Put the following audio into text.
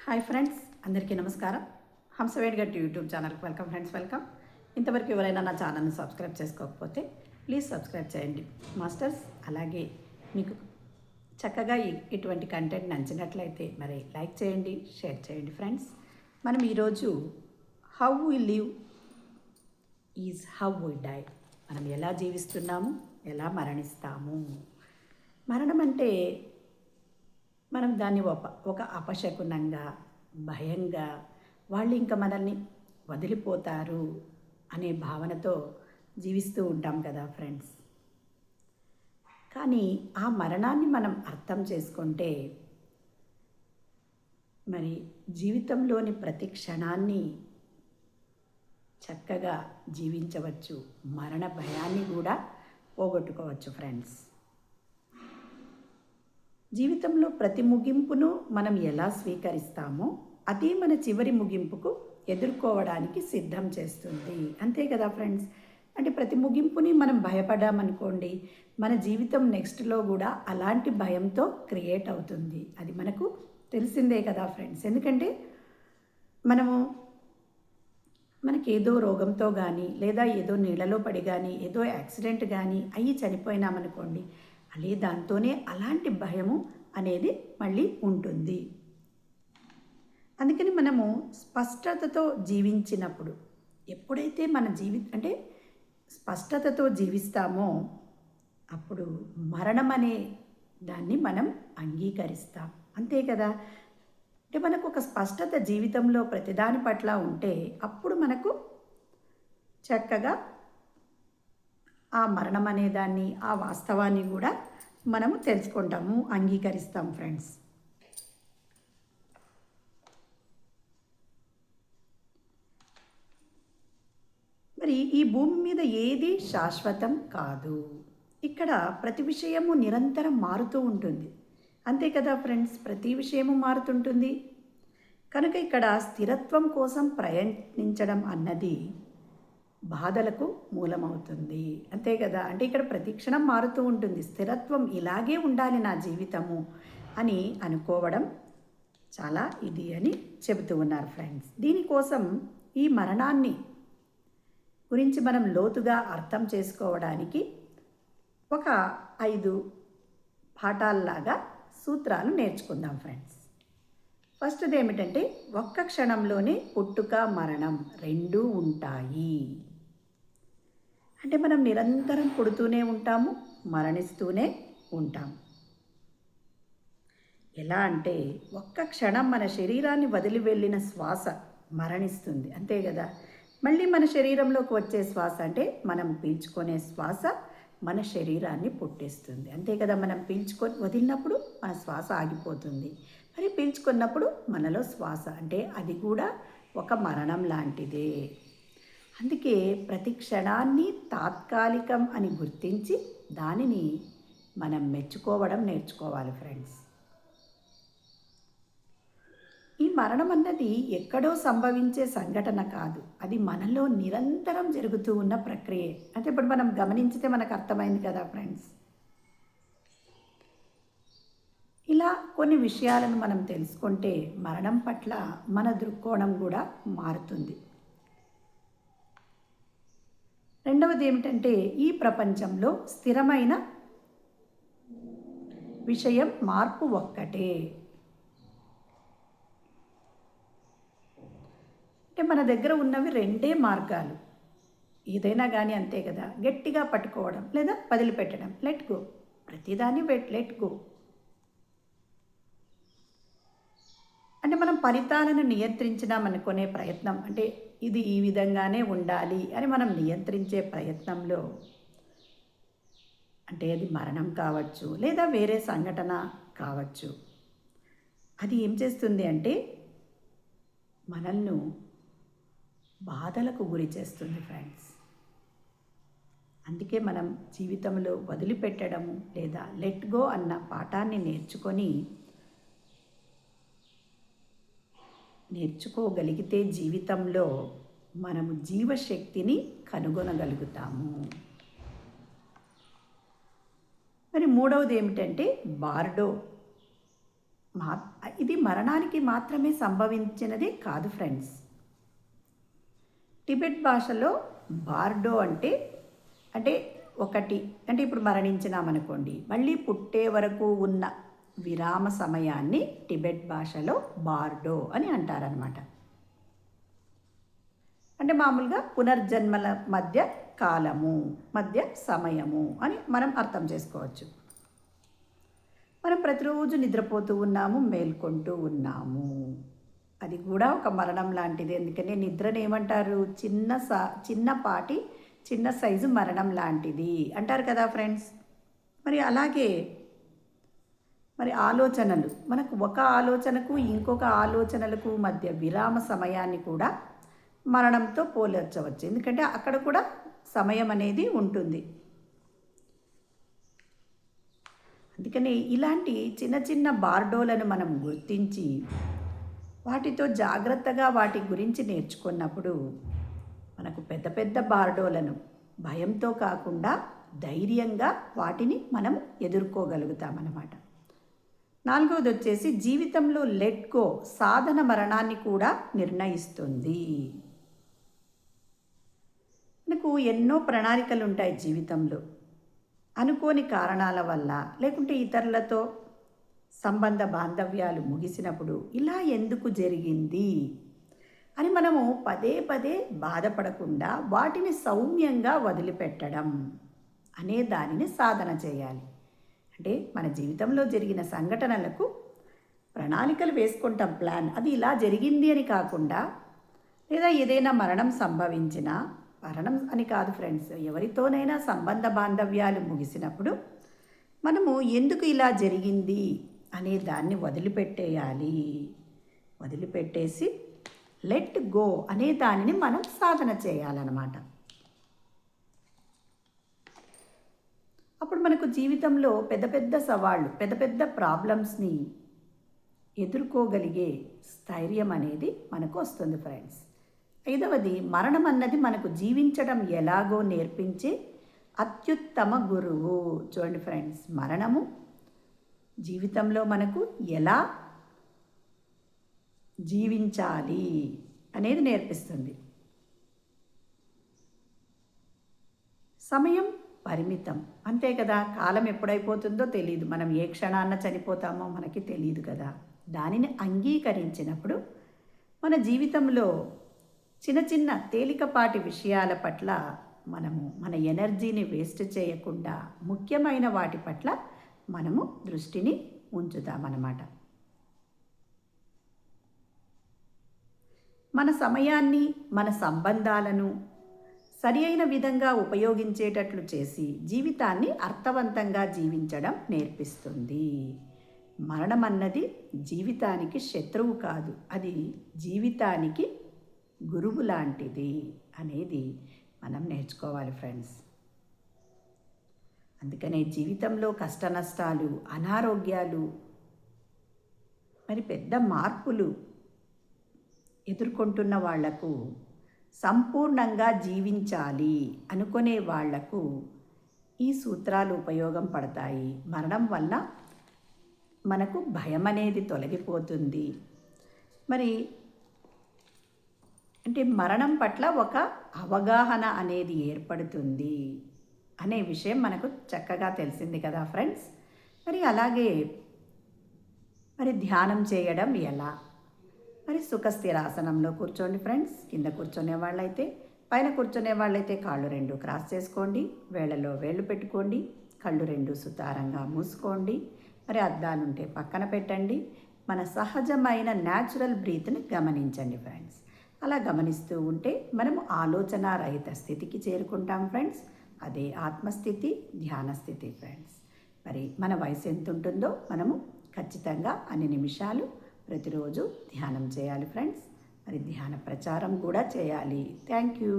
Hi friends, అందరికీ నమస్కారం. హంసవేడ్ గట్టి యూట్యూబ్ ఛానల్కి వెల్కమ్ ఫ్రెండ్స్, వెల్కమ్. ఇంతవరకు ఎవరైనా నా ఛానల్ని సబ్స్క్రైబ్ చేసుకోకపోతే ప్లీజ్ సబ్స్క్రైబ్ చేయండి మాస్టర్స్. అలాగే మీకు చక్కగా ఇటువంటి కంటెంట్ నచ్చినట్లయితే మరి లైక్ చేయండి, షేర్ చేయండి ఫ్రెండ్స్. మనం ఈరోజు how we live is how we die. మనం ఎలా జీవిస్తున్నాము, ఎలా మరణిస్తాము. మరణం అంటే మనం దాన్ని ఒక అపశకునంగా, భయంగా, వాళ్ళు ఇంకా మనల్ని వదిలిపోతారు అనే భావనతో జీవిస్తూ ఉంటాం కదా ఫ్రెండ్స్. కానీ ఆ మరణాన్ని మనం అర్థం చేసుకుంటే మరి జీవితంలోని ప్రతి క్షణాన్ని చక్కగా జీవించవచ్చు, మరణ భయాన్ని కూడా పోగొట్టుకోవచ్చు ఫ్రెండ్స్. జీవితంలో ప్రతి ముగింపును మనం ఎలా స్వీకరిస్తామో అదే మన చివరి ముగింపుకు ఎదుర్కోవడానికి సిద్ధం చేస్తుంది. అంతే కదా ఫ్రెండ్స్. అంటే ప్రతి ముగింపుని మనం భయపడ్డామనుకోండి, మన జీవితం నెక్స్ట్లో కూడా అలాంటి భయంతో క్రియేట్ అవుతుంది. అది మనకు తెలిసిందే కదా ఫ్రెండ్స్. ఎందుకంటే మనకేదో రోగంతో కానీ, లేదా ఏదో నీళ్ళలో పడి కానీ, ఏదో యాక్సిడెంట్ కానీ అయ్యి చనిపోయినామనుకోండి, అలే దాంతోనే అలాంటి భయము అనేది మళ్ళీ ఉంటుంది. అందుకని మనము స్పష్టతతో జీవించినప్పుడు, ఎప్పుడైతే మన అంటే స్పష్టతతో జీవిస్తామో అప్పుడు మరణం అనే దాన్ని మనం అంగీకరిస్తాం. అంతే కదా. అంటే మనకు ఒక స్పష్టత జీవితంలో ప్రతిదాని పట్ల ఉంటే అప్పుడు మనకు చక్కగా ఆ మరణం అనేదాన్ని, ఆ వాస్తవాన్ని కూడా మనము తెలుసుకుంటాము, అంగీకరిస్తాం ఫ్రెండ్స్. మరి ఈ భూమి మీద ఏది శాశ్వతం కాదు. ఇక్కడ ప్రతి విషయము నిరంతరం మారుతూ ఉంటుంది. అంతే కదా ఫ్రెండ్స్, ప్రతి విషయము మారుతుంటుంది. కనుక ఇక్కడ స్థిరత్వం కోసం ప్రయత్నించడం అన్నది బాధలకు మూలమవుతుంది. అంతే కదా. అంటే ఇక్కడ ప్రతి క్షణం మారుతూ ఉంటుంది. స్థిరత్వం ఇలాగే ఉండాలి నా జీవితము అని అనుకోవడం చాలా ఇది అని చెబుతూ ఉన్నారు ఫ్రెండ్స్. దీనికోసం ఈ మరణాన్ని గురించి మనం లోతుగా అర్థం చేసుకోవడానికి ఒక 5 పాఠాల్లాగా సూత్రాలు నేర్చుకుందాం ఫ్రెండ్స్. ఫస్ట్ది ఏమిటంటే, ఒక్క క్షణంలోనే పుట్టుక మరణం రెండూ ఉంటాయి. అంటే మనం నిరంతరం పుడుతూనే ఉంటాము, మరణిస్తూనే ఉంటాము. ఎలా అంటే ఒక్క క్షణం మన శరీరాన్ని వదిలి వెళ్ళిన శ్వాస మరణిస్తుంది. అంతే కదా. మళ్ళీ మన శరీరంలోకి వచ్చే శ్వాస అంటే మనం పీల్చుకునే శ్వాస మన శరీరాన్ని పుట్టేస్తుంది. అంతే కదా. మనం పీల్చుకొని వదిలినప్పుడు మన శ్వాస ఆగిపోతుంది, మరి పీల్చుకున్నప్పుడు మనలో శ్వాస, అంటే అది కూడా ఒక మరణం లాంటిదే. అందుకే ప్రతి క్షణాన్ని తాత్కాలికం అని గుర్తించి దానిని మనం మెచ్చుకోవడం నేర్చుకోవాలి ఫ్రెండ్స్. ఈ మరణం అన్నది ఎక్కడో సంభవించే సంఘటన కాదు, అది మనలో నిరంతరం జరుగుతూ ఉన్న ప్రక్రియ. అంటే ఇప్పుడు మనం గమనించితే మనకు అర్థమైంది కదా ఫ్రెండ్స్. ఇలా కొన్ని విషయాలను మనం తెలుసుకుంటే మరణం పట్ల మన దృక్కోణం కూడా మారుతుంది. రెండవది ఏమిటంటే, ఈ ప్రపంచంలో స్థిరమైన విషయం మార్పు ఒక్కటే. అంటే మన దగ్గర ఉన్నవి 2 మార్గాలు. ఏదైనా కానీ అంతే కదా. గట్టిగా పట్టుకోవడం లేదా వదిలిపెట్టడం, లెట్ గో. ప్రతిదాన్ని లెట్ గో. అంటే మనం ఫలితాలను నియంత్రించినామనుకునే ప్రయత్నం, అంటే ఇది ఈ విధంగానే ఉండాలి అని మనం నియంత్రించే ప్రయత్నంలో, అంటే అది మరణం కావచ్చు లేదా వేరే సంఘటన కావచ్చు, అది ఏం చేస్తుంది అంటే మనల్ని బాధలకు గురి చేస్తుంది ఫ్రెండ్స్. అందుకే మనం జీవితంలో వదిలిపెట్టడము లేదా లెట్ గో అన్న పాఠాన్ని నేర్చుకోగలిగితే జీవితంలో మనము జీవశక్తిని కనుగొనగలుగుతాము. మరి మూడవది ఏమిటంటే, బార్డో మా ఇది మరణానికి మాత్రమే సంభవించినది కాదు ఫ్రెండ్స్. టిబెట్ భాషలో బార్డో అంటే అంటే ఒకటి అంటే ఇప్పుడు మరణించినామనుకోండి, మళ్ళీ పుట్టే వరకు ఉన్న విరామ సమయాన్ని టిబెట్ భాషలో బార్డో అని అంటారనమాట. అంటే మామూలుగా పునర్జన్మల మధ్య కాలము, మధ్య సమయము అని మనం అర్థం చేసుకోవచ్చు. మనం ప్రతిరోజు నిద్రపోతూ ఉన్నాము, మేల్కొంటూ ఉన్నాము. అది కూడా ఒక మరణం లాంటిది. ఎందుకంటే నిద్రను ఏమంటారు? చిన్నపాటి చిన్న సైజు మరణం లాంటిది అంటారు కదా ఫ్రెండ్స్. మరి అలాగే మరి ఆలోచనలు, మనకు ఒక ఆలోచనకు ఇంకొక ఆలోచనలకు మధ్య విరామ సమయాన్ని కూడా మరణంతో పోల్చవచ్చు. ఎందుకంటే అక్కడ కూడా సమయం అనేది ఉంటుంది. అందుకని ఇలాంటి చిన్న చిన్న బార్డోలను మనం గుర్తించి వాటితో జాగ్రత్తగా వాటి గురించి నేర్చుకున్నప్పుడు మనకు పెద్ద పెద్ద బార్డోలను భయంతో కాకుండా ధైర్యంగా వాటిని మనం ఎదుర్కోగలుగుతామన్నమాట. 4వది వచ్చేసి జీవితంలో లెట్ గో సాధన మరణాన్ని కూడా నిర్ణయిస్తుంది. మనకు ఎన్నో ప్రణాళికలు ఉంటాయి జీవితంలో. అనుకోని కారణాల వల్ల లేకుంటే ఇతరులతో సంబంధ బాంధవ్యాలు ముగిసినప్పుడు ఇలా ఎందుకు జరిగింది అని మనము పదే పదే బాధపడకుండా వాటిని సౌమ్యంగా వదిలిపెట్టడం అనే దానిని సాధన చేయాలి. అంటే మన జీవితంలో జరిగిన సంఘటనలకు ప్రణాళికలు వేసుకుంటాం, ప్లాన్ అది ఇలా జరిగింది అని కాకుండా, లేదా ఏదైనా మరణం సంభవించినా, మరణం అని కాదు ఫ్రెండ్స్, ఎవరితోనైనా సంబంధ బాంధవ్యాలు ముగిసినప్పుడు మనము ఎందుకు ఇలా జరిగింది అనే దాన్ని వదిలిపెట్టేయాలి. వదిలిపెట్టేసి లెట్ గో అనే దానిని మనం సాధన చేయాలన్నమాట. అప్పుడు మనకు జీవితంలో పెద్ద పెద్ద సవాళ్ళు, పెద్ద పెద్ద ప్రాబ్లమ్స్ని ఎదుర్కోగలిగే స్థైర్యం అనేది మనకు వస్తుంది ఫ్రెండ్స్. 5వది మరణం అన్నది మనకు జీవించడం ఎలాగో నేర్పించే అత్యుత్తమ గురువు. చూడండి ఫ్రెండ్స్, మరణము జీవితంలో మనకు ఎలా జీవించాలి అనేది నేర్పిస్తుంది. సమయం పరిమితం, అంతే కదా. కాలం ఎప్పుడైపోతుందో తెలియదు, మనం ఏ క్షణాన్న చనిపోతామో మనకి తెలియదు కదా. దానిని అంగీకరించినప్పుడు మన జీవితంలో చిన్న చిన్న తేలికపాటి విషయాల పట్ల మనము మన ఎనర్జీని వేస్ట్ చేయకుండా ముఖ్యమైన వాటి పట్ల మనము దృష్టిని ఉంచుతామన్నమాట. మన సమయాన్ని, మన సంబంధాలను సరి అయిన విధంగా ఉపయోగించేటట్లు చేసి జీవితాన్ని అర్థవంతంగా జీవించడం నేర్పిస్తుంది. మరణం అన్నది జీవితానికి శత్రువు కాదు, అది జీవితానికి గురువు లాంటిది అనేది మనం నేర్చుకోవాలి ఫ్రెండ్స్. అందుకనే జీవితంలో కష్ట నష్టాలు, అనారోగ్యాలు, మరి పెద్ద మార్పులు ఎదుర్కొంటున్న వాళ్లకు, సంపూర్ణంగా జీవించాలి అనుకునే వాళ్లకు ఈ సూత్రాలు ఉపయోగం పడతాయి. మరణం వల్ల మనకు భయం అనేది తొలగిపోతుంది. మరి అంటే మరణం పట్ల ఒక అవగాహన అనేది ఏర్పడుతుంది అనే విషయం మనకు చక్కగా తెలిసింది కదా ఫ్రెండ్స్. మరి అలాగే మరి ధ్యానం చేయడం ఎలా? మరి సుఖస్థిరాసనంలో కూర్చోండి ఫ్రెండ్స్. కింద కూర్చునే వాళ్ళైతే, పైన కూర్చునే వాళ్ళైతే కాళ్ళు 2 క్రాస్ చేసుకోండి, వేళ్ళలో వేళ్ళు పెట్టుకోండి, కళ్ళు 2 సుతారంగా మూసుకోండి. మరి అద్దాలుంటే పక్కన పెట్టండి. మన సహజమైన న్యాచురల్ బ్రీత్ని గమనించండి ఫ్రెండ్స్. అలా గమనిస్తూ ఉంటే మనము ఆలోచన రహిత స్థితికి చేరుకుంటాం ఫ్రెండ్స్. అదే ఆత్మస్థితి, ధ్యాన స్థితి ఫ్రెండ్స్. మరి మన వయసు ఎంత ఉంటుందో మనము ఖచ్చితంగా అన్ని నిమిషాలు ప్రతిరోజు ధ్యానం చేయాలి ఫ్రెండ్స్. మరి ధ్యాన ప్రచారం కూడా చేయాలి. Thank you.